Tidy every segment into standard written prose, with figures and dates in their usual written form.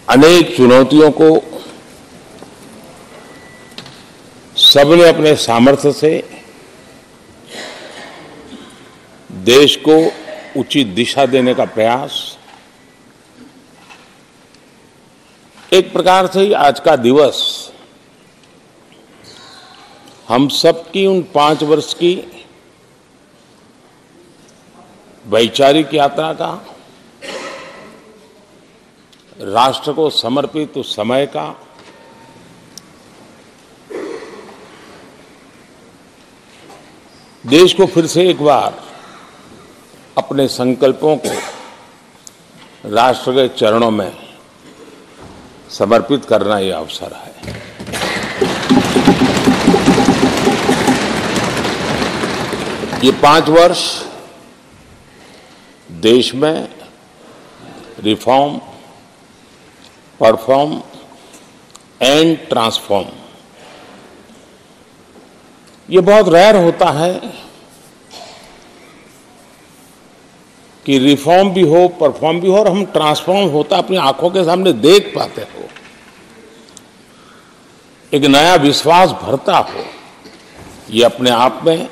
अनेक चुनौतियों को सबने अपने सामर्थ्य से देश को उचित दिशा देने का प्रयास, एक प्रकार से ही आज का दिवस हम सबकी उन 5 वर्ष की वैचारिक यात्रा का, राष्ट्र को समर्पित उस समय का, देश को फिर से एक बार अपने संकल्पों को राष्ट्र के चरणों में समर्पित करना यह अवसर है। ये 5 वर्ष देश में रिफॉर्म, परफॉर्म एंड ट्रांसफॉर्म, ये बहुत रेयर होता है कि रिफॉर्म भी हो, परफॉर्म भी हो और हम ट्रांसफॉर्म होता अपनी आंखों के सामने देख पाते हो, एक नया विश्वास भरता हो। ये अपने आप में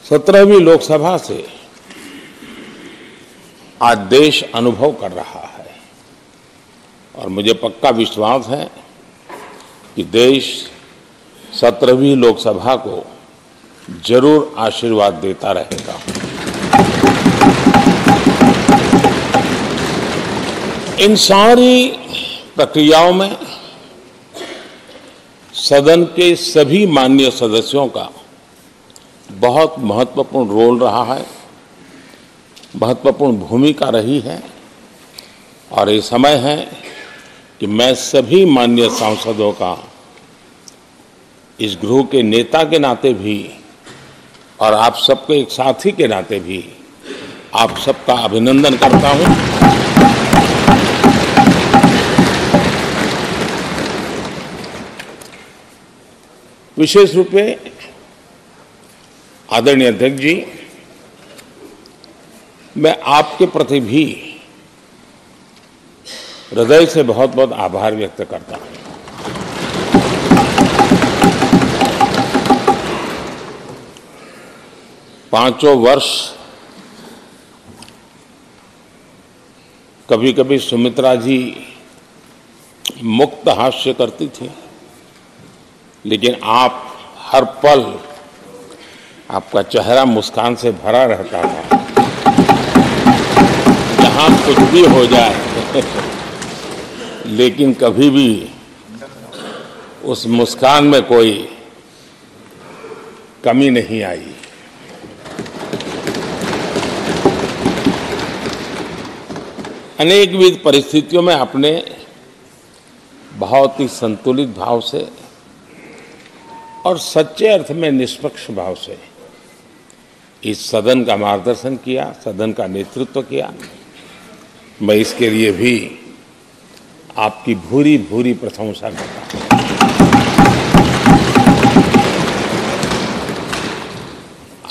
17वीं लोकसभा से आज देश अनुभव कर रहा है और मुझे पक्का विश्वास है कि देश 17वीं लोकसभा को जरूर आशीर्वाद देता रहेगा। इन सारी प्रक्रियाओं में सदन के सभी माननीय सदस्यों का बहुत महत्वपूर्ण रोल रहा है, महत्वपूर्ण भूमिका रही है और ये समय है कि मैं सभी माननीय सांसदों का इस गृह के नेता के नाते भी और आप सबके एक साथी के नाते भी आप सबका अभिनंदन करता हूं। विशेष रूप में आदरणीय अध्यक्ष जी, मैं आपके प्रति भी हृदय से बहुत बहुत आभार व्यक्त करता हूं। पांचों वर्ष कभी कभी सुमित्रा जी मुक्त हास्य करती थी, लेकिन आप हर पल आपका चेहरा मुस्कान से भरा रहता था। जहां कुछ भी हो जाए लेकिन कभी भी उस मुस्कान में कोई कमी नहीं आई। अनेकविध परिस्थितियों में आपने बहुत ही संतुलित भाव से और सच्चे अर्थ में निष्पक्ष भाव से इस सदन का मार्गदर्शन किया, सदन का नेतृत्व किया। मैं इसके लिए भी आपकी भूरी भूरी प्रशंसा करता हूं।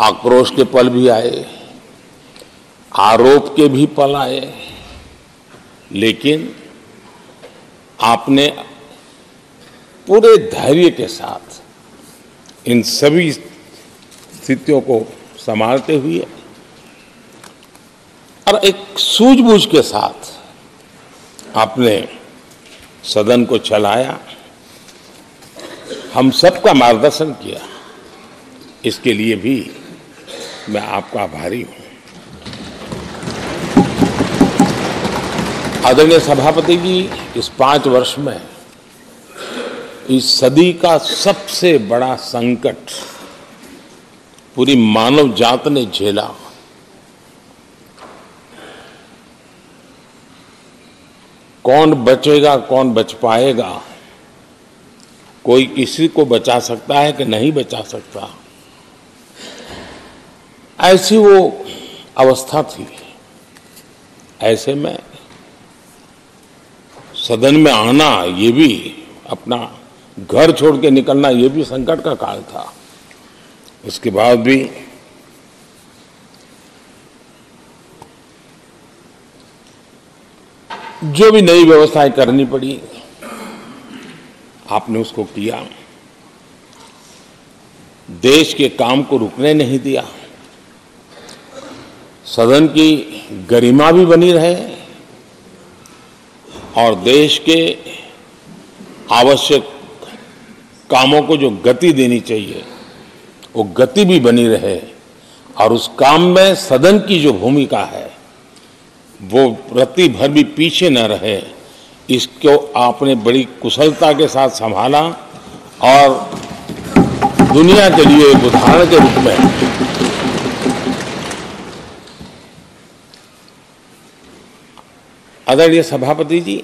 आक्रोश के पल भी आए, आरोप के भी पल आए, लेकिन आपने पूरे धैर्य के साथ इन सभी स्थितियों को संभालते हुए और एक सूझबूझ के साथ आपने सदन को चलाया, हम सबका मार्गदर्शन किया। इसके लिए भी मैं आपका आभारी हूं। आदरणीय सभापति जी, इस 5 वर्ष में इस सदी का सबसे बड़ा संकट पूरी मानव जात ने झेला। कौन बचेगा, कौन बच पाएगा, कोई किसी को बचा सकता है कि नहीं बचा सकता, ऐसी वो अवस्था थी। ऐसे में सदन में आना, ये भी अपना घर छोड़ के निकलना, ये भी संकट का काल था। उसके बाद भी जो भी नई व्यवस्थाएं करनी पड़ी आपने उसको किया, देश के काम को रुकने नहीं दिया, सदन की गरिमा भी बनी रहे और देश के आवश्यक कामों को जो गति देनी चाहिए वो गति भी बनी रहे और उस काम में सदन की जो भूमिका है वो रत्ती भर भी पीछे न रहे, इसको आपने बड़ी कुशलता के साथ संभाला और दुनिया के लिए एक उदाहरण के रूप में आदरणीय सभापति जी,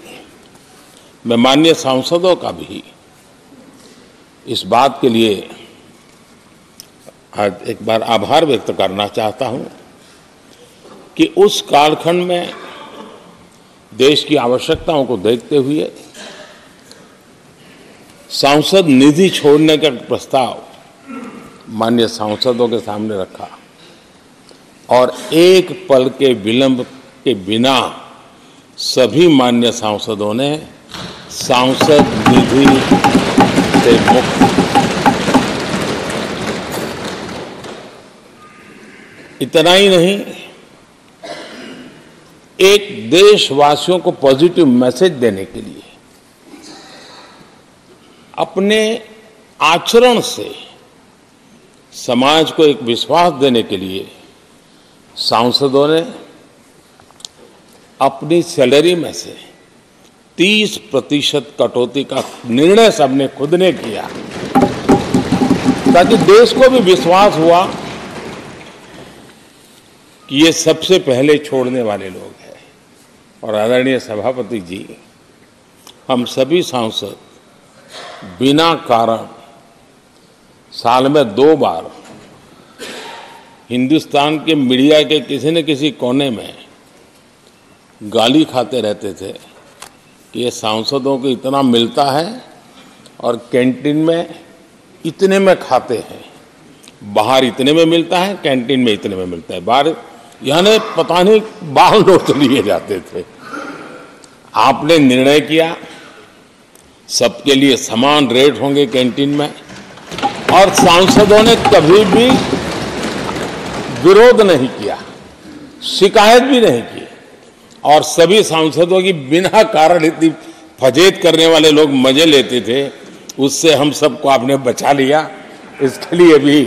मैं माननीय सांसदों का भी इस बात के लिए आज एक बार आभार व्यक्त करना चाहता हूं कि उस कालखंड में देश की आवश्यकताओं को देखते हुए सांसद निधि छोड़ने का प्रस्ताव माननीय सांसदों के सामने रखा और एक पल के विलंब के बिना सभी माननीय सांसदों ने सांसद निधि से मुक्त इतना ही नहीं, एक देशवासियों को पॉजिटिव मैसेज देने के लिए अपने आचरण से समाज को एक विश्वास देने के लिए सांसदों ने अपनी सैलरी में से 30% कटौती का निर्णय सबने खुद ने किया ताकि देश को भी विश्वास हुआ कि ये सबसे पहले छोड़ने वाले लोग हैं। और आदरणीय सभापति जी, हम सभी सांसद बिना कारण साल में 2 बार हिंदुस्तान के मीडिया के किसी न किसी कोने में गाली खाते रहते थे कि ये सांसदों को इतना मिलता है और कैंटीन में इतने में खाते हैं, बाहर इतने में मिलता है, कैंटीन में इतने में मिलता है, बाहर यानी पता नहीं बाल नोट लिए जाते थे। आपने निर्णय किया सबके लिए समान रेट होंगे कैंटीन में और सांसदों ने कभी भी विरोध नहीं किया, शिकायत भी नहीं की और सभी सांसदों की बिना कारण इतनी फजेद करने वाले लोग मजे लेते थे, उससे हम सबको आपने बचा लिया। इसके लिए भी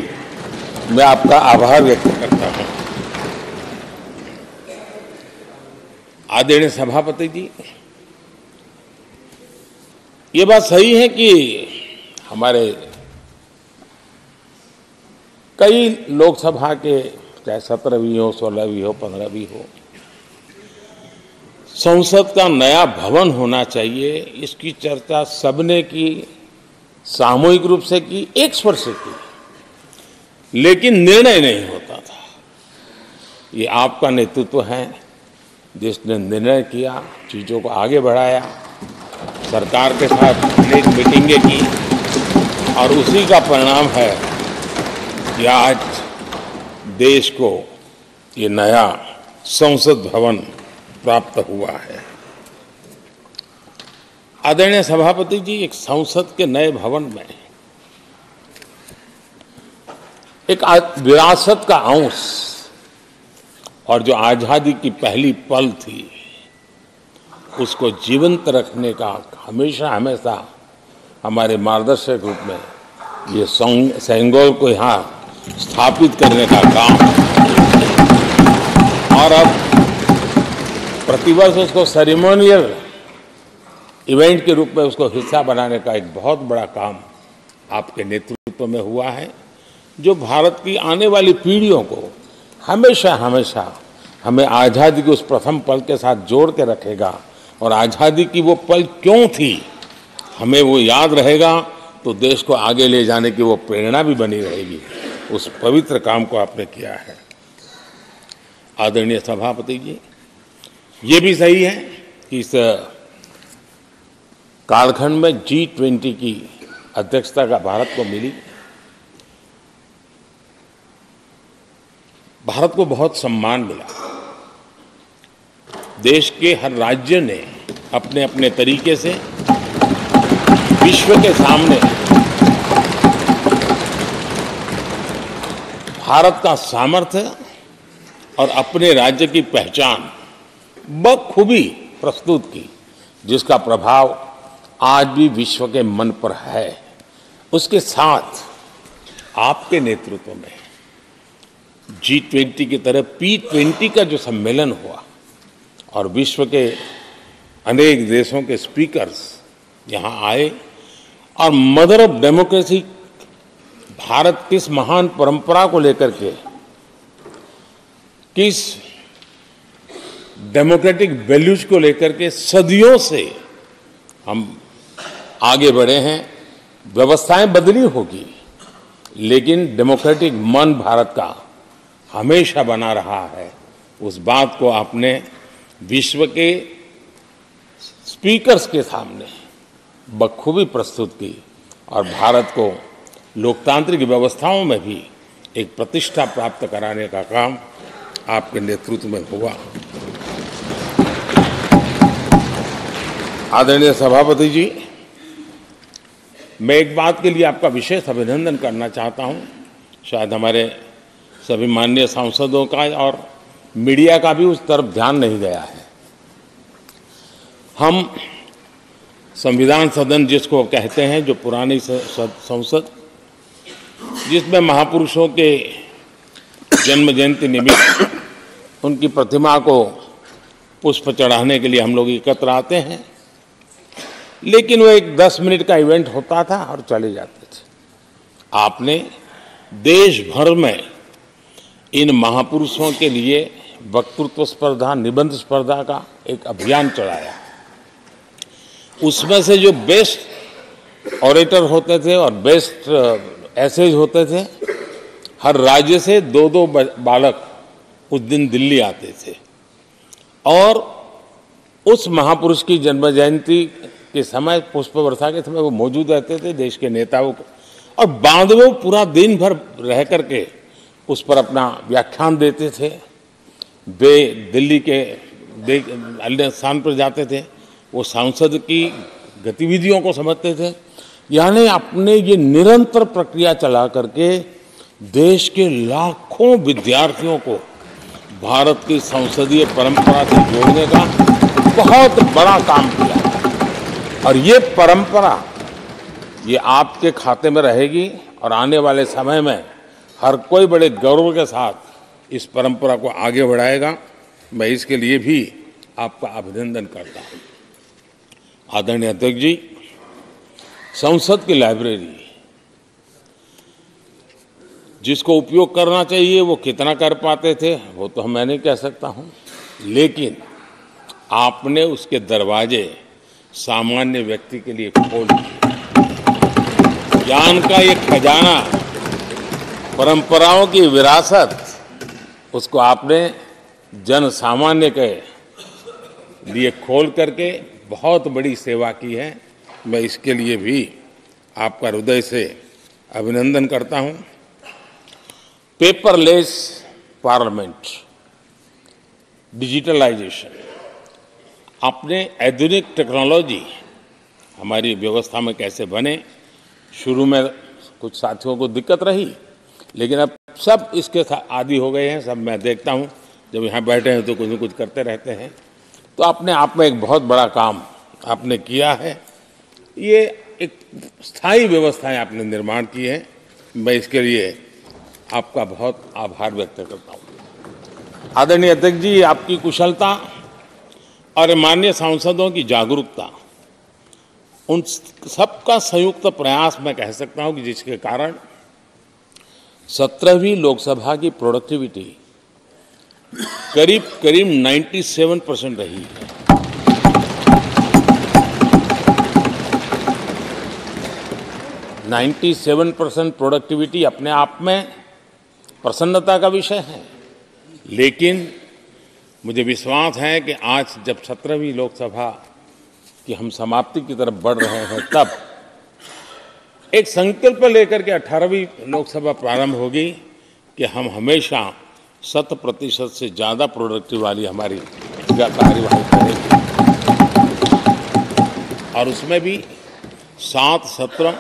मैं आपका आभार व्यक्त करता हूं। आदरणीय सभापति जी, ये बात सही है कि हमारे कई लोकसभा के चाहे 17वीं हो, 16वीं हो, 15वीं हो, संसद का नया भवन होना चाहिए, इसकी चर्चा सबने की, सामूहिक रूप से की, एक स्वर से की, लेकिन निर्णय नहीं होता था। ये आपका नेतृत्व है जिसने निर्णय किया, चीज़ों को आगे बढ़ाया, सरकार के साथ अनेक मीटिंगें की और उसी का परिणाम है कि आज देश को ये नया संसद भवन प्राप्त हुआ है। आदरणीय सभापति जी, एक संसद के नए भवन में एक विरासत का अंश और जो आजादी की पहली पल थी उसको जीवंत रखने का हमेशा हमेशा हमारे मार्गदर्शक रूप में ये सेंगोल को यहाँ स्थापित करने का काम और अब प्रतिवर्ष उसको सेरेमोनियल इवेंट के रूप में उसको हिस्सा बनाने का एक बहुत बड़ा काम आपके नेतृत्व में हुआ है, जो भारत की आने वाली पीढ़ियों को हमेशा हमेशा हमें आज़ादी के उस प्रथम पल के साथ जोड़ के रखेगा और आज़ादी की वो पल क्यों थी हमें वो याद रहेगा, तो देश को आगे ले जाने की वो प्रेरणा भी बनी रहेगी। उस पवित्र काम को आपने किया है। आदरणीय सभापति जी, ये भी सही है कि इस कालखंड में G20 की अध्यक्षता का भारत को मिली। भारत को बहुत सम्मान मिला। देश के हर राज्य ने अपने अपने तरीके से विश्व के सामने भारत का सामर्थ्य और अपने राज्य की पहचान बखूबी प्रस्तुत की, जिसका प्रभाव आज भी विश्व के मन पर है। उसके साथ आपके नेतृत्व में G20 की तरह P20 का जो सम्मेलन हुआ और विश्व के अनेक देशों के स्पीकर्स यहाँ आए और मदर ऑफ डेमोक्रेसी भारत किस महान परंपरा को लेकर के, किस डेमोक्रेटिक वैल्यूज को लेकर के सदियों से हम आगे बढ़े हैं। व्यवस्थाएं बदली होगी, लेकिन डेमोक्रेटिक मन भारत का हमेशा बना रहा है। उस बात को आपने विश्व के स्पीकर्स के सामने बखूबी प्रस्तुत की और भारत को लोकतांत्रिक व्यवस्थाओं में भी एक प्रतिष्ठा प्राप्त कराने का काम आपके नेतृत्व में हुआ। आदरणीय सभापति जी, मैं एक बात के लिए आपका विशेष अभिनंदन करना चाहता हूं। शायद हमारे सभी माननीय सांसदों का और मीडिया का भी उस तरफ ध्यान नहीं गया है। हम संविधान सदन जिसको कहते हैं, जो पुरानी संसद, जिसमें महापुरुषों के जन्म जयंती निमित्त उनकी प्रतिमा को पुष्प चढ़ाने के लिए हम लोग एकत्र आते हैं, लेकिन वो एक 10 मिनट का इवेंट होता था और चले जाते थे। आपने देश भर में इन महापुरुषों के लिए वक्तृत्व स्पर्धा, निबंध स्पर्धा का एक अभियान चलाया। उसमें से जो बेस्ट ऑरेटर होते थे और बेस्ट एसेज होते थे, हर राज्य से 2-2 बालक उस दिन दिल्ली आते थे और उस महापुरुष की जन्म जयंती के समय, पुष्प वर्षा के समय वो मौजूद रहते थे, देश के नेताओं को, और बाद में वो पूरा दिन भर रह करके उस पर अपना व्याख्यान देते थे। वे दिल्ली के अन्य स्थान पर जाते थे, वो सांसद की गतिविधियों को समझते थे। यानी अपने ये निरंतर प्रक्रिया चला करके देश के लाखों विद्यार्थियों को भारत की संसदीय परंपरा से जोड़ने का बहुत बड़ा काम किया। और ये परंपरा ये आपके खाते में रहेगी और आने वाले समय में हर कोई बड़े गौरव के साथ इस परंपरा को आगे बढ़ाएगा। मैं इसके लिए भी आपका अभिनंदन करता हूं। आदरणीय अध्यक्ष जी, संसद की लाइब्रेरी जिसको उपयोग करना चाहिए वो कितना कर पाते थे वो तो मैं नहीं कह सकता हूं, लेकिन आपने उसके दरवाजे सामान्य व्यक्ति के लिए खोल दिए। ज्ञान का ये खजाना, परंपराओं की विरासत, उसको आपने जन सामान्य के लिए खोल करके बहुत बड़ी सेवा की है। मैं इसके लिए भी आपका हृदय से अभिनंदन करता हूं। पेपरलेस पार्लियामेंट, डिजिटलाइजेशन, आपने आधुनिक टेक्नोलॉजी हमारी व्यवस्था में कैसे बने। शुरू में कुछ साथियों को दिक्कत रही, लेकिन अब सब इसके आदी हो गए हैं। सब मैं देखता हूं, जब यहाँ बैठे हैं तो कुछ न कुछ करते रहते हैं। तो अपने आप में एक बहुत बड़ा काम आपने किया है। ये एक स्थायी व्यवस्थाएं आपने निर्माण की है। मैं इसके लिए आपका बहुत आभार व्यक्त करता हूँ। आदरणीय अध्यक्ष जी, आपकी कुशलता और माननीय सांसदों की जागरूकता, उन सबका संयुक्त प्रयास मैं कह सकता हूं कि जिसके कारण 17वीं लोकसभा की प्रोडक्टिविटी करीब 97% रही है। 97% प्रोडक्टिविटी अपने आप में प्रसन्नता का विषय है, लेकिन मुझे विश्वास है कि आज जब 17वीं लोकसभा की हम समाप्ति की तरफ बढ़ रहे हैं, तब एक संकल्प लेकर के 18वीं लोकसभा प्रारंभ होगी कि हम हमेशा 100% से ज़्यादा प्रोडक्टिव वाली हमारी कार्यवाही करेंगे। और उसमें भी 7 सत्र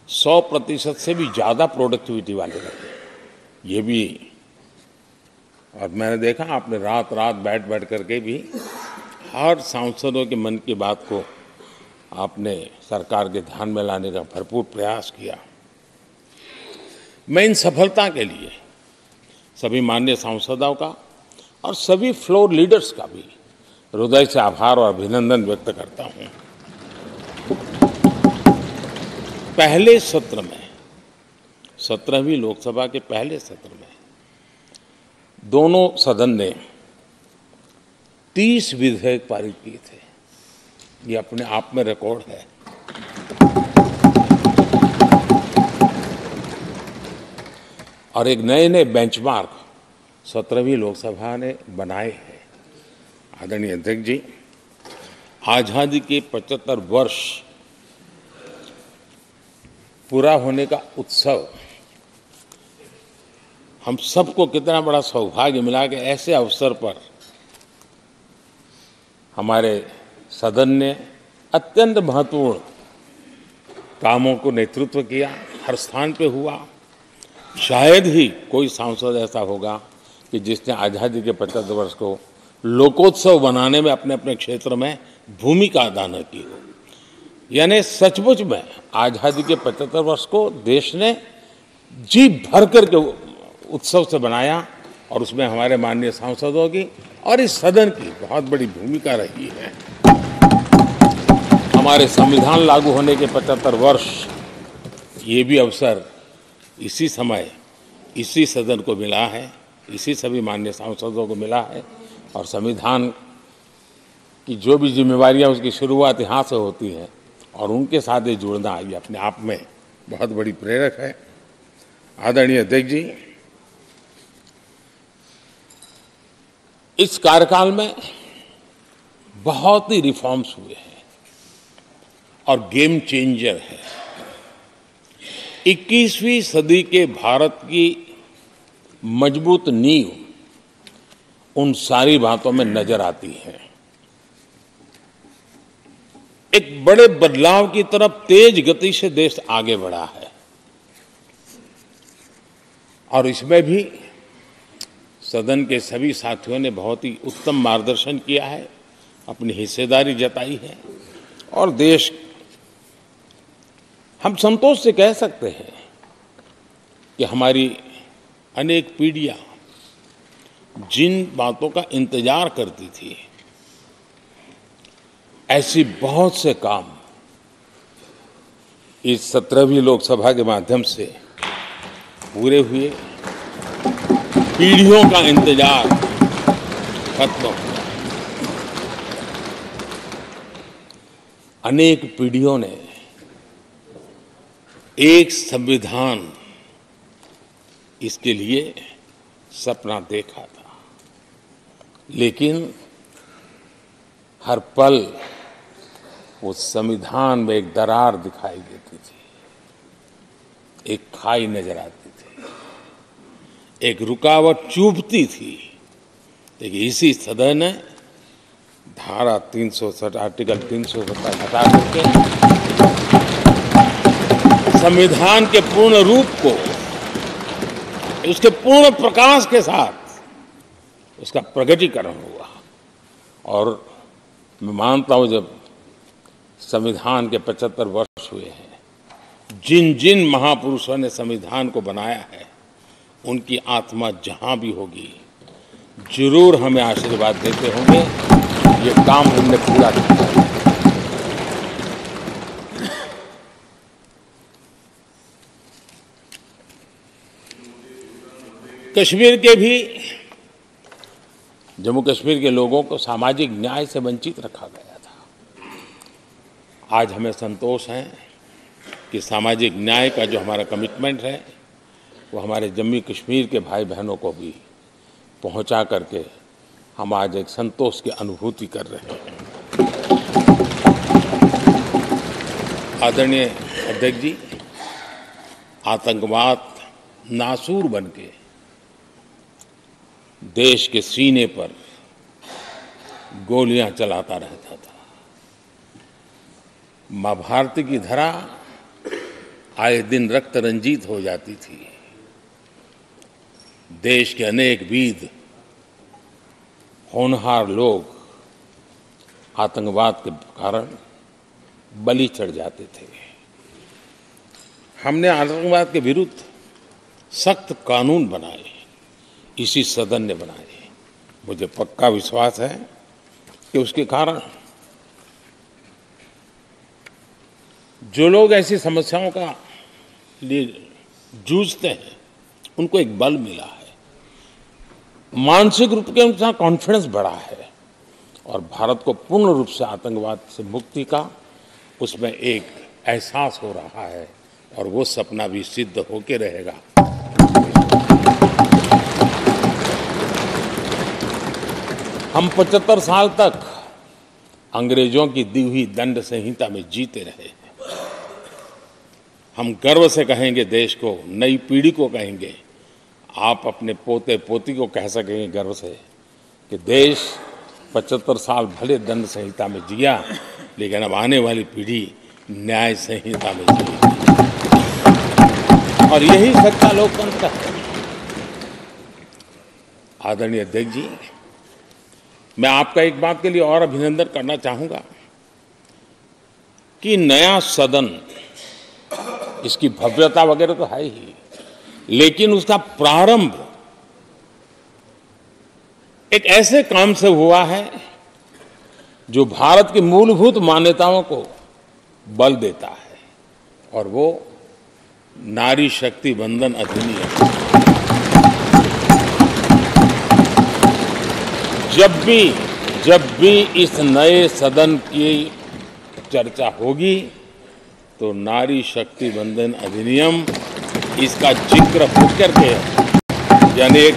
100% से भी ज़्यादा प्रोडक्टिविटी वाले रहे। ये भी, और मैंने देखा आपने रात रात बैठ करके भी हर सांसदों के मन की बात को आपने सरकार के ध्यान में लाने का भरपूर प्रयास किया। मैं इन सफलता के लिए सभी माननीय सांसदों का और सभी फ्लोर लीडर्स का भी हृदय से आभार और अभिनंदन व्यक्त करता हूं। पहले सत्र में, 17वीं लोकसभा के पहले सत्र में दोनों सदन ने 30 विधेयक पारित किए थे। ये अपने आप में रिकॉर्ड है। और एक नए बेंचमार्क 17वीं लोकसभा ने बनाए हैं। आदरणीय अध्यक्ष जी, आजादी के 75 वर्ष पूरा होने का उत्सव, हम सबको कितना बड़ा सौभाग्य मिला कि ऐसे अवसर पर हमारे सदन ने अत्यंत महत्वपूर्ण कामों को नेतृत्व किया। हर स्थान पे हुआ। शायद ही कोई सांसद ऐसा होगा कि जिसने आज़ादी के 75 वर्ष को लोकोत्सव बनाने में अपने अपने क्षेत्र में भूमिका अदा न की हो। यानी सचमुच में आज़ादी के 75 वर्ष को देश ने जी भर करके उत्सव से बनाया और उसमें हमारे माननीय सांसदों की और इस सदन की बहुत बड़ी भूमिका रही है। हमारे संविधान लागू होने के 75 वर्ष, ये भी अवसर इसी समय इसी सदन को मिला है, इसी सभी माननीय सांसदों को मिला है। और संविधान की जो भी जिम्मेवारियां उसकी शुरुआत यहाँ से होती है और उनके साथ ये जुड़ना, ये अपने आप में बहुत बड़ी प्रेरक है। आदरणीय अध्यक्ष जी, इस कार्यकाल में बहुत ही रिफॉर्म्स हुए हैं और गेम चेंजर है। 21वीं सदी के भारत की मजबूत नींव उन सारी बातों में नजर आती है। एक बड़े बदलाव की तरफ तेज गति से देश आगे बढ़ा है और इसमें भी सदन के सभी साथियों ने बहुत ही उत्तम मार्गदर्शन किया है, अपनी हिस्सेदारी जताई है। और देश, हम संतोष से कह सकते हैं कि हमारी अनेक पीढ़ियां जिन बातों का इंतजार करती थी, ऐसी बहुत से काम इस 17वीं लोकसभा के माध्यम से पूरे हुए। पीढ़ियों का इंतजार खत्म हुआ। अनेक पीढ़ियों ने एक संविधान, इसके लिए सपना देखा था, लेकिन हर पल उस संविधान में एक दरार दिखाई देती थी, एक खाई नजर आती थी, एक रुकावट चुभती थी। लेकिन इसी सदन ने धारा 360, आर्टिकल 370 हटा करके संविधान के पूर्ण रूप को, उसके पूर्ण प्रकाश के साथ उसका प्रकटीकरण हुआ। और मैं मानता हूं, जब संविधान के 75 वर्ष हुए हैं, जिन जिन महापुरुषों ने संविधान को बनाया है, उनकी आत्मा जहां भी होगी जरूर हमें आशीर्वाद देते होंगे, ये काम हमने पूरा किया। कश्मीर के भी, जम्मू कश्मीर के लोगों को सामाजिक न्याय से वंचित रखा गया था। आज हमें संतोष है कि सामाजिक न्याय का जो हमारा कमिटमेंट है, वो हमारे जम्मू कश्मीर के भाई बहनों को भी पहुंचा करके हम आज एक संतोष की अनुभूति कर रहे हैं। आदरणीय अध्यक्ष जी, आतंकवाद नासूर बनके देश के सीने पर गोलियां चलाता रहता था। मां भारती की धरा आए दिन रक्त रंजित हो जाती थी। देश के अनेक वीर होनहार लोग आतंकवाद के कारण बलि चढ़ जाते थे। हमने आतंकवाद के विरुद्ध सख्त कानून बनाए, इसी सदन ने बनाए। मुझे पक्का विश्वास है कि उसके कारण जो लोग ऐसी समस्याओं का लिए जूझते हैं उनको एक बल मिला है, मानसिक रूप के उनका कॉन्फिडेंस बढ़ा है और भारत को पूर्ण रूप से आतंकवाद से मुक्ति का उसमें एक एहसास हो रहा है और वो सपना भी सिद्ध होके रहेगा। हम 75 साल तक अंग्रेजों की दी हुई दंड संहिता में जीते रहे हैं। हम गर्व से कहेंगे, देश को, नई पीढ़ी को कहेंगे, आप अपने पोते पोती को कह सकेंगे गर्व से कि देश 75 साल भले दंड संहिता में जिया, लेकिन अब आने वाली पीढ़ी न्याय संहिता में जिएगी। और यही सच्चा लोकतंत्र है। आदरणीय अध्यक्ष जी, मैं आपका एक बात के लिए और अभिनंदन करना चाहूंगा कि नया सदन, इसकी भव्यता वगैरह तो है ही, लेकिन उसका प्रारंभ एक ऐसे काम से हुआ है जो भारत की मूलभूत मान्यताओं को बल देता है, और वो नारी शक्ति वंदन अधिनियम। जब भी इस नए सदन की चर्चा होगी तो नारी शक्ति वंदन अधिनियम इसका जिक्र होकर के, यानी एक,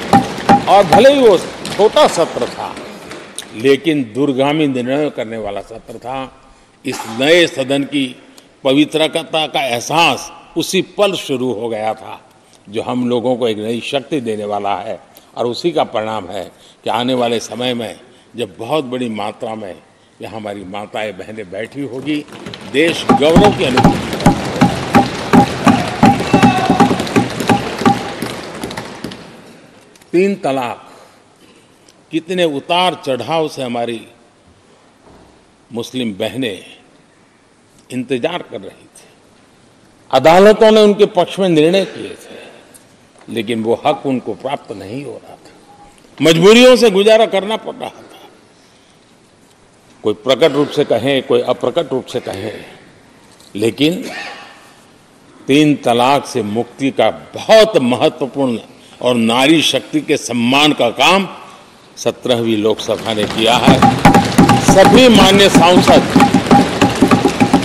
और भले ही वो छोटा सत्र था लेकिन दूरगामी निर्णय करने वाला सत्र था। इस नए सदन की पवित्रता का एहसास उसी पल शुरू हो गया था, जो हम लोगों को एक नई शक्ति देने वाला है। और उसी का परिणाम है कि आने वाले समय में जब बहुत बड़ी मात्रा में यहाँ हमारी माताएं बहनें बैठी होगी, देश गौरव की अनुभूति होगी। 3 तलाक, कितने उतार चढ़ाव से हमारी मुस्लिम बहनें इंतजार कर रही थी। अदालतों ने उनके पक्ष में निर्णय किए थे, लेकिन वो हक उनको प्राप्त नहीं हो रहा था। मजबूरियों से गुजारा करना पड़ रहा था। कोई प्रकट रूप से कहे, कोई अप्रकट रूप से कहे, लेकिन 3 तलाक से मुक्ति का बहुत महत्वपूर्ण और नारी शक्ति के सम्मान का काम 17वीं लोकसभा ने किया है। सभी माननीय सांसद,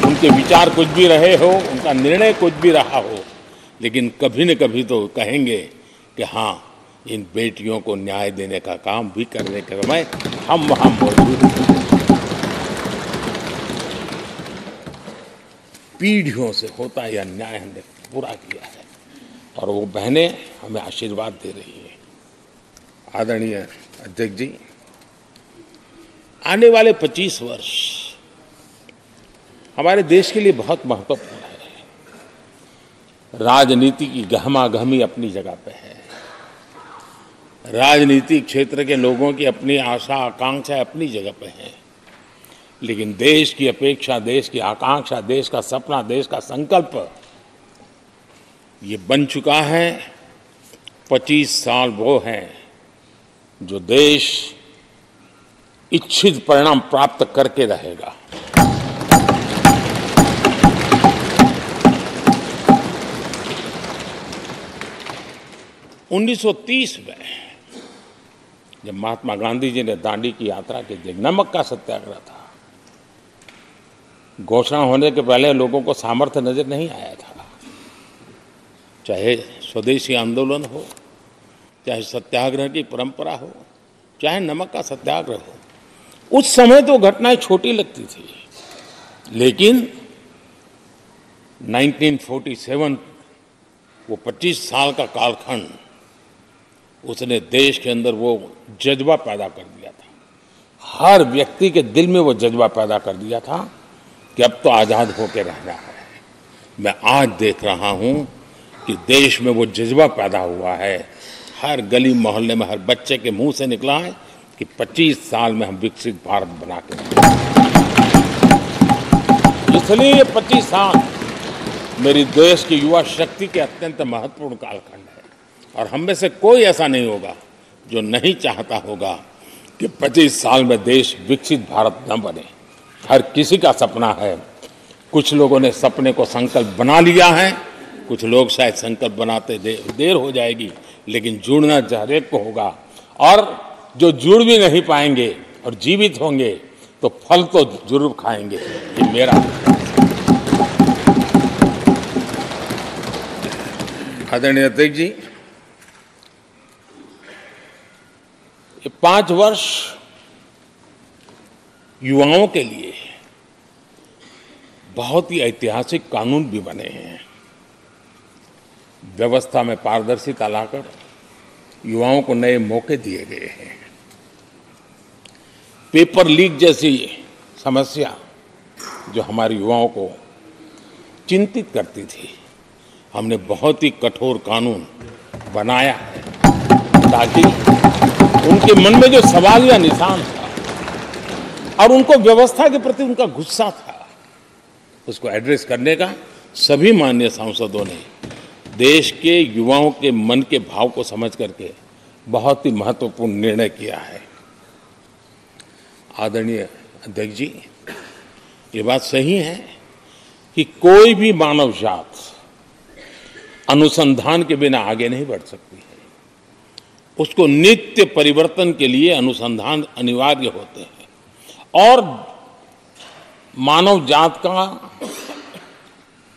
उनके विचार कुछ भी रहे हो, उनका निर्णय कुछ भी रहा हो, लेकिन कभी न कभी तो कहेंगे कि हाँ, इन बेटियों को न्याय देने का काम भी करने के समय हम वहां मौजूद हैं। पीढ़ियों से होता यह न्याय हमने पूरा किया है और वो बहनें हमें आशीर्वाद दे रही है। आदरणीय अध्यक्ष जी, आने वाले 25 वर्ष हमारे देश के लिए बहुत महत्वपूर्ण है। राजनीति की गहमागहमी अपनी जगह पे है, राजनीतिक क्षेत्र के लोगों की अपनी आशा आकांक्षा अपनी जगह पे है, लेकिन देश की अपेक्षा, देश की आकांक्षा, देश का सपना, देश का संकल्प ये बन चुका है। 25 साल वो हैं जो देश इच्छित परिणाम प्राप्त करके रहेगा। (1930) में जब महात्मा गांधी जी ने दांडी की यात्रा की थी, नमक का सत्याग्रह था, घोषणा होने के पहले लोगों को सामर्थ्य नजर नहीं आया था। चाहे स्वदेशी आंदोलन हो, चाहे सत्याग्रह की परंपरा हो, चाहे नमक का सत्याग्रह हो, उस समय तो घटनाएं छोटी लगती थी, लेकिन 1947 वो 25 साल का कालखंड, उसने देश के अंदर वो जज्बा पैदा कर दिया था। हर व्यक्ति के दिल में वो जज्बा पैदा कर दिया था कि अब तो आज़ाद होकर रहना है। मैं आज देख रहा हूं कि देश में वो जज्बा पैदा हुआ है, हर गली मोहल्ले में हर बच्चे के मुंह से निकला है कि 25 साल में हम विकसित भारत बना के इसलिए ये 25 साल मेरी देश की युवा शक्ति के अत्यंत महत्वपूर्ण कालखंड है। और हम में से कोई ऐसा नहीं होगा जो नहीं चाहता होगा कि 25 साल में देश विकसित भारत न बने। हर किसी का सपना है। कुछ लोगों ने सपने को संकल्प बना लिया है, कुछ लोग शायद संकल्प बनाते देर हो जाएगी, लेकिन जुड़ना हर एक को होगा। और जो जुड़ भी नहीं पाएंगे और जीवित होंगे तो फल तो जरूर खाएंगे। ये मेरा आदरणीय अध्यक्ष जी, ये 5 वर्ष युवाओं के लिए बहुत ही ऐतिहासिक कानून भी बने हैं। व्यवस्था में पारदर्शिता लाकर युवाओं को नए मौके दिए गए हैं। पेपर लीक जैसी समस्या जो हमारे युवाओं को चिंतित करती थी, हमने बहुत ही कठोर कानून बनाया है ताकि उनके मन में जो सवाल या निशान था और उनको व्यवस्था के प्रति उनका गुस्सा था, उसको एड्रेस करने का सभी माननीय सांसदों ने देश के युवाओं के मन के भाव को समझ करके बहुत ही महत्वपूर्ण निर्णय किया है। आदरणीय अध्यक्ष जी, ये बात सही है कि कोई भी मानव जात अनुसंधान के बिना आगे नहीं बढ़ सकती है। उसको नित्य परिवर्तन के लिए अनुसंधान अनिवार्य होते हैं। और मानव जात का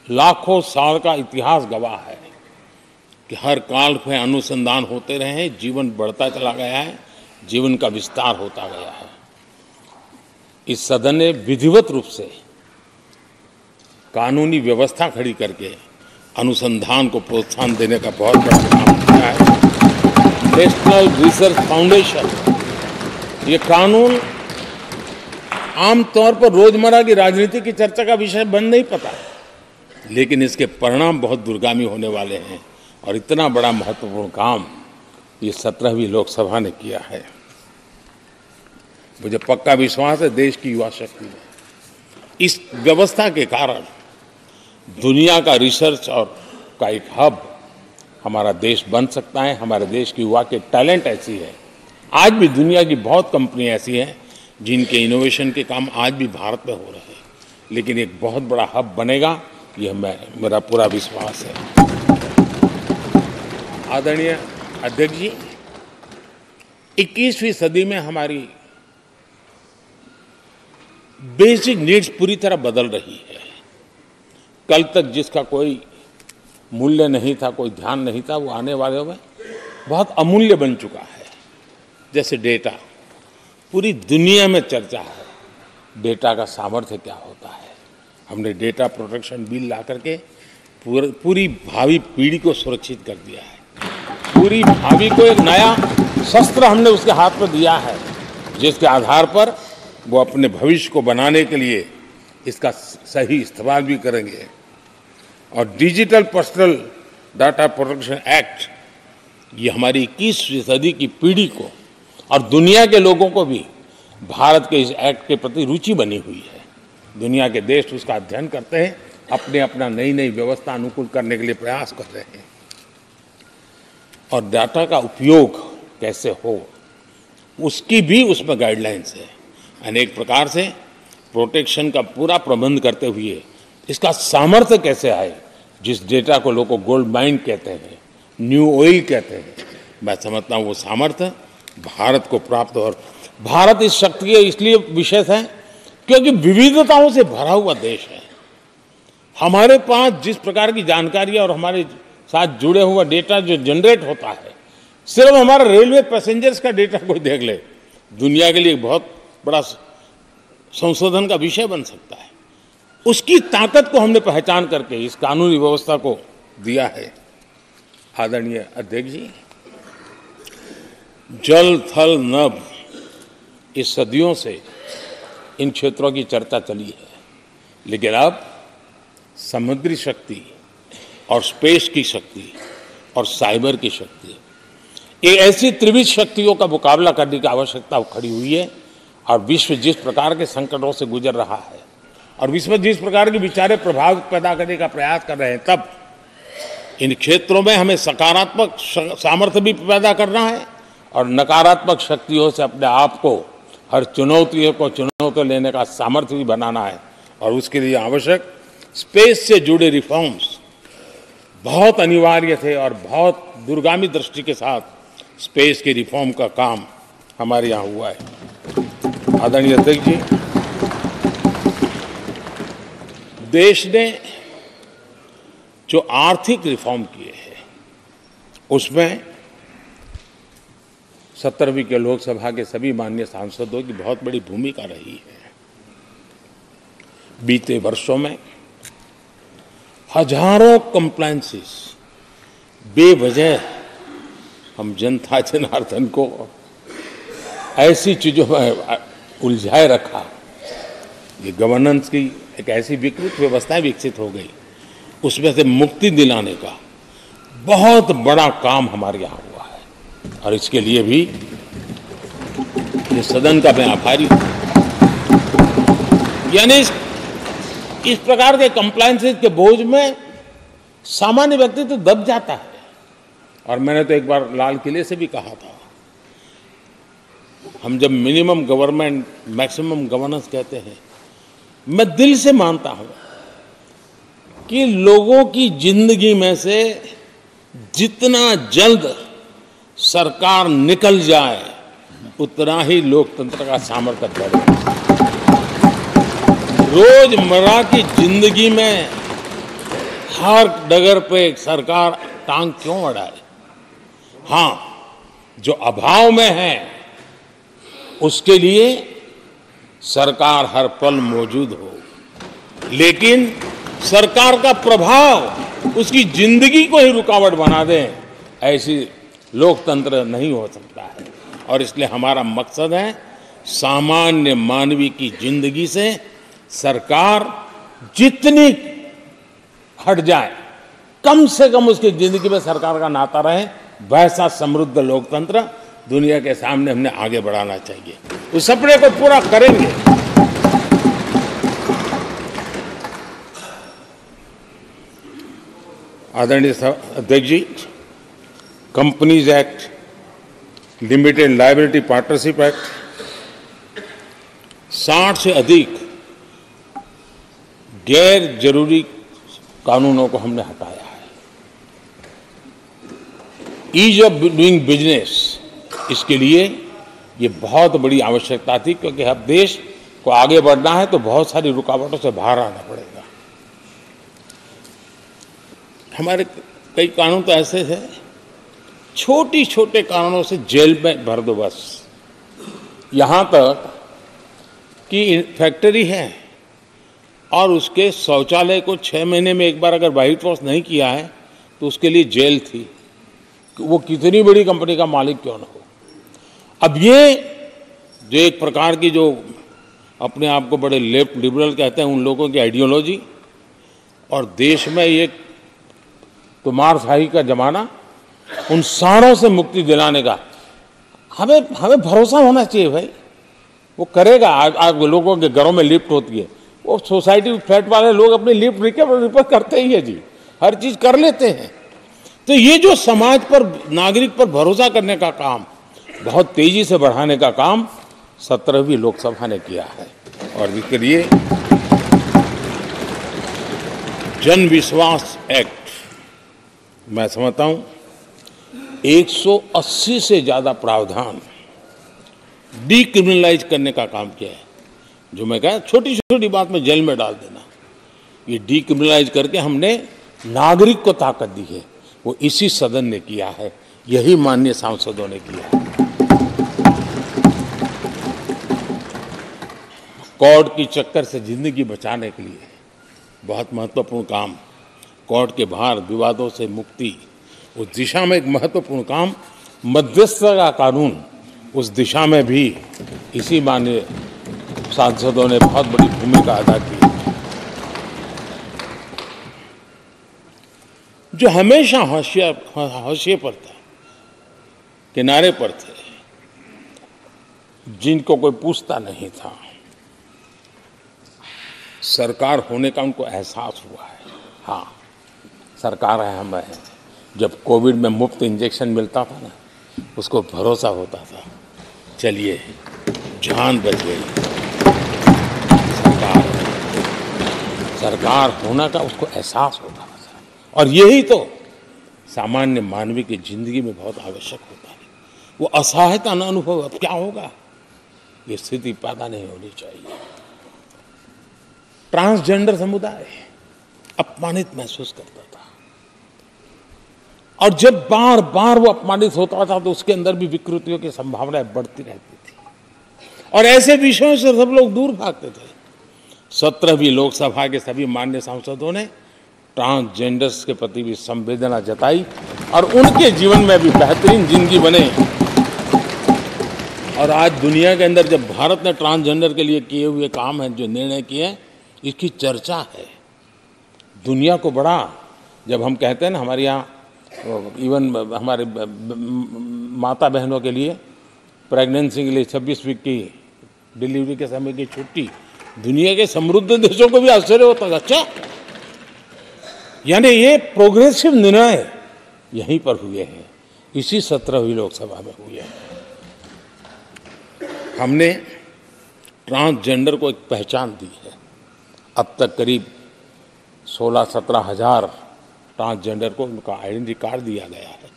लाखों साल का इतिहास गवाह है कि हर काल में अनुसंधान होते रहे हैं, जीवन बढ़ता चला गया है, जीवन का विस्तार होता गया है। इस सदन ने विधिवत रूप से कानूनी व्यवस्था खड़ी करके अनुसंधान को प्रोत्साहन देने का बहुत बड़ा काम किया है। नेशनल रिसर्च फाउंडेशन, ये कानून आमतौर पर रोजमर्रा की राजनीति की चर्चा का विषय बन नहीं पता, लेकिन इसके परिणाम बहुत दूरगामी होने वाले हैं। और इतना बड़ा महत्वपूर्ण काम ये 17वीं लोकसभा ने किया है। मुझे पक्का विश्वास है देश की युवा शक्ति में इस व्यवस्था के कारण दुनिया का रिसर्च और का एक हब हमारा देश बन सकता है। हमारे देश की युवा के टैलेंट ऐसी है, आज भी दुनिया की बहुत कंपनियां ऐसी हैं जिनके इनोवेशन के काम आज भी भारत में हो रहे हैं, लेकिन एक बहुत बड़ा हब बनेगा, यह मेरा पूरा विश्वास है। आदरणीय अध्यक्ष जी, 21वीं सदी में हमारी बेसिक नीड्स पूरी तरह बदल रही है। कल तक जिसका कोई मूल्य नहीं था, कोई ध्यान नहीं था, वो आने वाले में बहुत अमूल्य बन चुका है। जैसे डेटा, पूरी दुनिया में चर्चा है डेटा का सामर्थ्य क्या होता है। हमने डेटा प्रोटेक्शन बिल ला करके पूरी भावी पीढ़ी को सुरक्षित कर दिया है। पूरी भावी को एक नया शस्त्र हमने उसके हाथ में दिया है, जिसके आधार पर वो अपने भविष्य को बनाने के लिए इसका सही इस्तेमाल भी करेंगे। और digital personal data protection act, ये हमारी 21वीं सदी की पीढ़ी को और दुनिया के लोगों को भी भारत के इस एक्ट के प्रति रुचि बनी हुई है। दुनिया के देश उसका अध्ययन करते हैं, अपने अपना नई नई व्यवस्था अनुकूल करने के लिए प्रयास कर रहे हैं। और डाटा का उपयोग कैसे हो, उसकी भी उसमें गाइडलाइंस है। अनेक प्रकार से प्रोटेक्शन का पूरा प्रबंध करते हुए इसका सामर्थ्य कैसे आए, जिस डेटा को लोगों गोल्ड माइन कहते हैं, न्यू ऑयल कहते हैं, मैं समझता हूँ वो सामर्थ्य भारत को प्राप्त। और भारत इस शक्ति के इसलिए विशेष है क्योंकि विविधताओं से भरा हुआ देश है। हमारे पास जिस प्रकार की जानकारी और हमारे साथ जुड़े हुआ डेटा जो जनरेट होता है, सिर्फ हमारा रेलवे पैसेंजर्स का डेटा कोई देख ले, दुनिया के लिए बहुत बड़ा संशोधन का विषय बन सकता है। उसकी ताकत को हमने पहचान करके इस कानूनी व्यवस्था को दिया है। आदरणीय अध्यक्ष जी, जल थल नभ, इस सदियों से इन क्षेत्रों की चर्चा चली है। लेकिन अब समुद्री शक्ति और स्पेस की शक्ति और साइबर की शक्ति, ये ऐसी त्रिविध शक्तियों का मुकाबला करने की आवश्यकता खड़ी हुई है। और विश्व जिस प्रकार के संकटों से गुजर रहा है और विश्व जिस प्रकार के विचारे प्रभाव पैदा करने का प्रयास कर रहे हैं, तब इन क्षेत्रों में हमें सकारात्मक सामर्थ्य भी पैदा करना है और नकारात्मक शक्तियों से अपने आप को, हर चुनौती लेने का सामर्थ्य भी बनाना है। और उसके लिए आवश्यक स्पेस से जुड़े रिफॉर्म्स बहुत अनिवार्य थे और बहुत दूरगामी दृष्टि के साथ स्पेस के रिफॉर्म का काम हमारे यहाँ हुआ है। आदरणीय अध्यक्ष जी, देश ने जो आर्थिक रिफॉर्म किए हैं उसमें 17वीं के लोकसभा के सभी माननीय सांसदों की बहुत बड़ी भूमिका रही है। बीते वर्षों में हजारों कंप्लायंसेस बेवजह हम जनता जनार्दन को ऐसी चीजों में उलझाए रखा। ये गवर्नेंस की एक ऐसी विकृत व्यवस्था विकसित हो गई, उसमें से मुक्ति दिलाने का बहुत बड़ा काम हमारे यहाँ हुआ है और इसके लिए भी ये सदन का मैं आभारी हूँ। यानी इस प्रकार के कंप्लायंसेस के बोझ में सामान्य व्यक्ति तो दब जाता है। और मैंने तो एक बार लाल किले से भी कहा था, हम जब मिनिमम गवर्नमेंट मैक्सिमम गवर्नेंस कहते हैं, मैं दिल से मानता हूं कि लोगों की जिंदगी में से जितना जल्द सरकार निकल जाए उतना ही लोकतंत्र का सामर्थ्य बढ़े। रोजमर्रा की जिंदगी में हर डगर पे सरकार टांग क्यों अड़ाए? हाँ, जो अभाव में है उसके लिए सरकार हर पल मौजूद हो, लेकिन सरकार का प्रभाव उसकी जिंदगी को ही रुकावट बना दे, ऐसी लोकतंत्र नहीं हो सकता है। और इसलिए हमारा मकसद है सामान्य मानवी की जिंदगी से सरकार जितनी हट जाए, कम से कम उसकी जिंदगी में सरकार का नाता रहे, वैसा समृद्ध लोकतंत्र दुनिया के सामने हमने आगे बढ़ाना चाहिए। उस सपने को पूरा करेंगे। आदरणीय अध्यक्ष जी, companies act, limited liability partnership act, 60 से अधिक गैर जरूरी कानूनों को हमने हटाया है। ईज ऑफ डूइंग बिजनेस, इसके लिए ये बहुत बड़ी आवश्यकता थी, क्योंकि अब देश को आगे बढ़ना है तो बहुत सारी रुकावटों से बाहर आना पड़ेगा। हमारे कई कानून तो ऐसे थे, छोटी छोटे कारणों से जेल में भर दो बस। यहाँ तक कि फैक्ट्री है और उसके शौचालय को 6 महीने में एक बार अगर व्हाइट वॉश नहीं किया है तो उसके लिए जेल थी, वो कितनी बड़ी कंपनी का मालिक क्यों न हो। अब ये जो एक प्रकार की जो अपने आप को बड़े लेफ्ट लिबरल कहते हैं, उन लोगों की आइडियोलॉजी और देश में ये तुमारशाही का जमाना, उन सारों से मुक्ति दिलाने का हमें भरोसा होना चाहिए भाई। वो करेगा। आज लोगों के घरों में लिफ्ट होती है, वो सोसाइटी फ्लैट वाले लोग अपनी लिफ्ट रिपेयर करते ही है जी, हर चीज कर लेते हैं। तो ये जो समाज पर, नागरिक पर भरोसा करने का काम, बहुत तेजी से बढ़ाने का काम 17वीं लोकसभा ने किया है। और इसके लिए जन विश्वास एक्ट, मैं समझता हूं 180 से ज्यादा प्रावधान डीक्रिमिनलाइज करने का काम किया है। जो मैं कहा छोटी छोटी बात में जेल में डाल देना, ये डीक्रिमिनलाइज करके हमने नागरिक को ताकत दी है। वो इसी सदन ने किया है, यही माननीय सांसदों ने किया है। कोर्ट की चक्कर से जिंदगी बचाने के लिए बहुत महत्वपूर्ण काम, कोर्ट के बाहर विवादों से मुक्ति, उस दिशा में एक महत्वपूर्ण काम, मध्यस्थता का कानून, उस दिशा में भी इसी माननीय सांसदों ने बहुत बड़ी भूमिका अदा की। जो हमेशा हाशिए पर थे, किनारे पर थे, जिनको कोई पूछता नहीं था, सरकार होने का उनको एहसास हुआ है। हाँ, सरकार है, हम हैं। जब कोविड में मुफ्त इंजेक्शन मिलता था ना, उसको भरोसा होता था, चलिए जान बच गई, सरकार होना का उसको एहसास होता था। और यही तो सामान्य मानवी की जिंदगी में बहुत आवश्यक होता है। वो असहायता न अनुभव, अब क्या होगा, ये स्थिति पैदा नहीं होनी चाहिए। ट्रांसजेंडर समुदाय अपमानित महसूस करता था, और जब बार बार वो अपमानित होता था तो उसके अंदर भी विकृतियों की संभावनाएं बढ़ती रहती थी, और ऐसे विषयों से सब लोग दूर भागते थे। 17वीं लोकसभा के सभी माननीय सांसदों ने ट्रांसजेंडर्स के प्रति भी संवेदना जताई और उनके जीवन में भी बेहतरीन जिंदगी बने। और आज दुनिया के अंदर जब भारत ने ट्रांसजेंडर के लिए किए हुए काम हैं, जो निर्णय किए हैं, इसकी चर्चा है दुनिया को बड़ा। जब हम कहते हैं ना, हमारे यहाँ इवन हमारे माता बहनों के लिए प्रेगनेंसी के लिए 26 वीक की डिलीवरी के समय की छुट्टी, दुनिया के समृद्ध देशों को भी आश्चर्य होता है। अच्छा, यानी ये प्रोग्रेसिव निर्णय यहीं पर हुए हैं, इसी 17वीं लोकसभा में हुए हैं। हमने ट्रांसजेंडर को एक पहचान दी है। अब तक करीब 16-17 हज़ार ट्रांसजेंडर को उनका आइडेंटिटी कार्ड दिया गया है,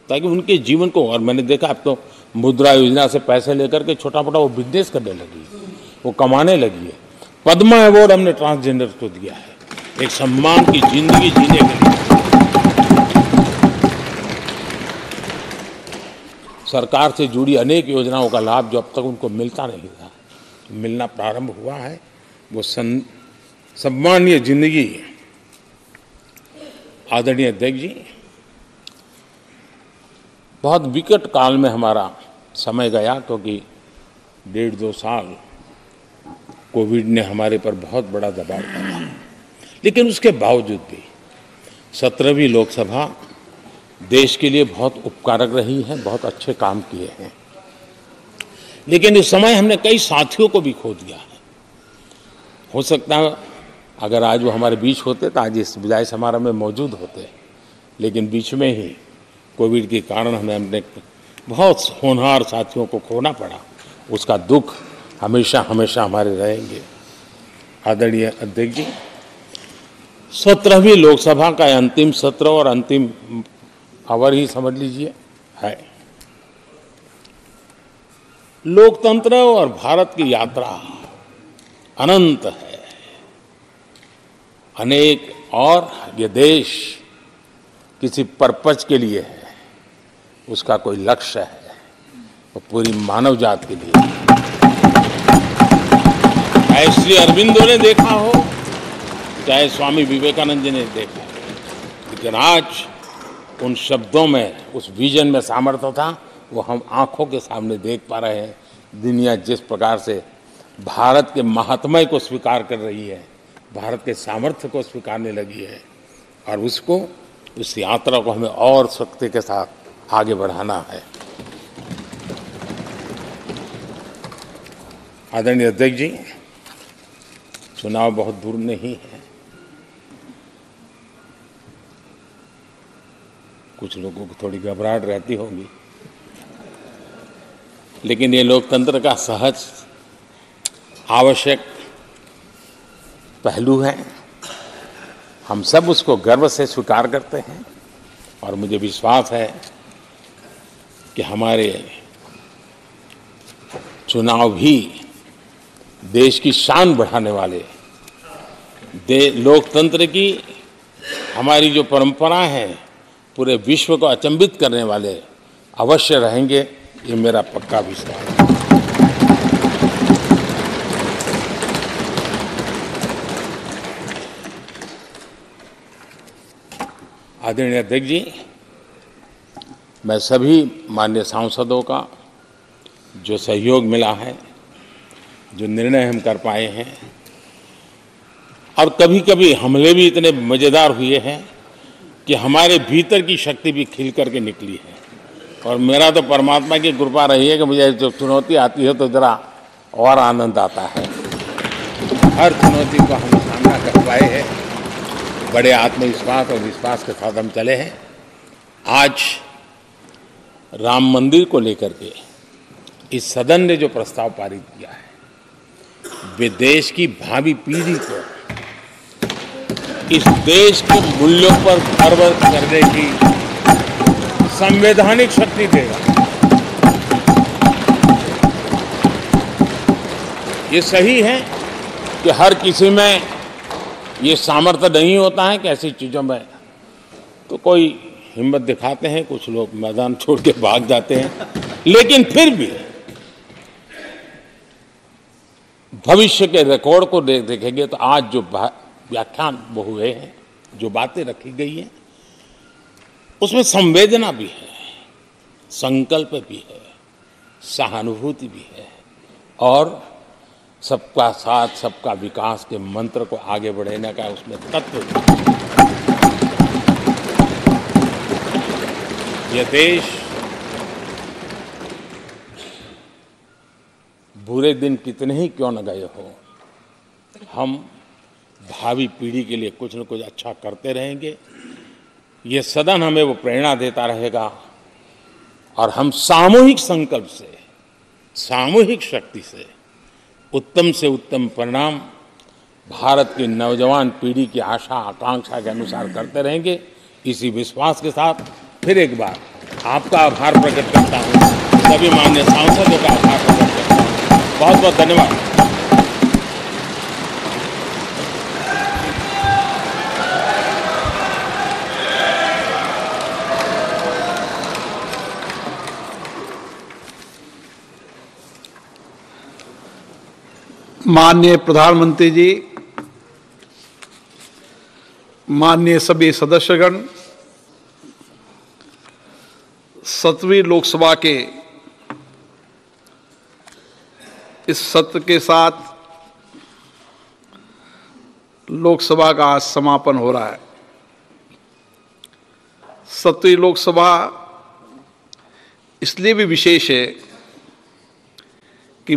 ताकि उनके जीवन को, और मैंने देखा अब तो मुद्रा योजना से पैसे लेकर के छोटा मोटा वो बिजनेस करने लगी, वो कमाने लगी है। पद्मा अवार्ड हमने ट्रांसजेंडर को दिया है, एक सम्मान की जिंदगी जीने के लिए। सरकार से जुड़ी अनेक योजनाओं का लाभ जो अब तक उनको मिलता नहीं था, मिलना प्रारंभ हुआ है। वो सम्मानीय जिंदगी। आदरणीय अध्यक्ष जी, बहुत विकट काल में हमारा समय गया, क्योंकि 1.5-2 साल कोविड ने हमारे पर बहुत बड़ा दबाव डाला, लेकिन उसके बावजूद भी 17वीं लोकसभा देश के लिए बहुत उपकारक रही है, बहुत अच्छे काम किए हैं। लेकिन इस समय हमने कई साथियों को भी खो दिया है। हो सकता है अगर आज वो हमारे बीच होते तो आज इस विदाई समारोह में मौजूद होते, लेकिन बीच में ही कोविड के कारण हमें अपने बहुत होनहार साथियों को खोना पड़ा। उसका दुख हमेशा हमेशा हमारे रहेंगे। आदरणीय अध्यक्ष जी, 17वीं लोकसभा का अंतिम सत्र और अंतिम आवर ही समझ लीजिए है। लोकतंत्र और भारत की यात्रा अनंत है, अनेक, और ये देश किसी पर्पज के लिए है, उसका कोई लक्ष्य है, वो पूरी मानव जात के लिए। चाहे श्री अरविंदो ने देखा हो, चाहे स्वामी विवेकानंद जी ने देखा, लेकिन आज उन शब्दों में, उस विजन में सामर्थ्य था, वो हम आंखों के सामने देख पा रहे हैं। दुनिया जिस प्रकार से भारत के महात्म्य को स्वीकार कर रही है, भारत के सामर्थ्य को स्वीकारने लगी है, और उसको, उस यात्रा को हमें और शक्ति के साथ आगे बढ़ाना है। आदरणीय अध्यक्ष जी, चुनाव बहुत दूर नहीं है। कुछ लोगों को थोड़ी घबराहट रहती होगी, लेकिन ये लोकतंत्र का सहज आवश्यक पहलू है। हम सब उसको गर्व से स्वीकार करते हैं, और मुझे विश्वास है कि हमारे चुनाव भी देश की शान बढ़ाने वाले, लोकतंत्र की हमारी जो परंपरा है, पूरे विश्व को अचंभित करने वाले अवश्य रहेंगे, ये मेरा पक्का विश्वास है। आदरणीय अध्यक्ष जी, मैं सभी माननीय सांसदों का जो सहयोग मिला है, जो निर्णय हम कर पाए हैं, और कभी कभी हमले भी इतने मज़ेदार हुए हैं कि हमारे भीतर की शक्ति भी खिल करके निकली है। और मेरा तो परमात्मा की कृपा रही है कि मुझे जब चुनौती आती है तो ज़रा और आनंद आता है। हर चुनौती को हम सामना कर पाए हैं, बड़े आत्मविश्वास और विश्वास के साथ हम चले हैं। आज राम मंदिर को लेकर के इस सदन ने जो प्रस्ताव पारित किया है, वे देश की भावी पीढ़ी को इस देश के मूल्यों पर गर्व करने की संवैधानिक शक्ति देगा। ये सही है कि हर किसी में ये सामर्थ्य नहीं होता है कि ऐसी चीज़ों में तो कोई हिम्मत दिखाते हैं, कुछ लोग मैदान छोड़ के भाग जाते हैं, लेकिन फिर भी भविष्य के रिकॉर्ड को देखेंगे तो आज जो व्याख्यान वो हुए हैं, जो बातें रखी गई हैं, उसमें संवेदना भी है, संकल्प भी है, सहानुभूति भी है और सबका साथ सबका विकास के मंत्र को आगे बढ़ाने का उसमें तत्व भी है। यह देश बुरे दिन कितने ही क्यों न गए हो, हम भावी पीढ़ी के लिए कुछ न कुछ अच्छा करते रहेंगे। ये सदन हमें वो प्रेरणा देता रहेगा और हम सामूहिक संकल्प से, सामूहिक शक्ति से उत्तम परिणाम भारत की नौजवान पीढ़ी की आशा आकांक्षा के अनुसार करते रहेंगे। इसी विश्वास के साथ फिर एक बार आपका आभार प्रकट करता हूँ, सभी माननीय सांसदों का आभार प्रकट करता हूँ। बहुत बहुत धन्यवाद। माननीय प्रधानमंत्री जी, माननीय सभी सदस्यगण, 7वीं लोकसभा के इस सत्र के साथ लोकसभा का आज समापन हो रहा है। 7वीं लोकसभा इसलिए भी विशेष है कि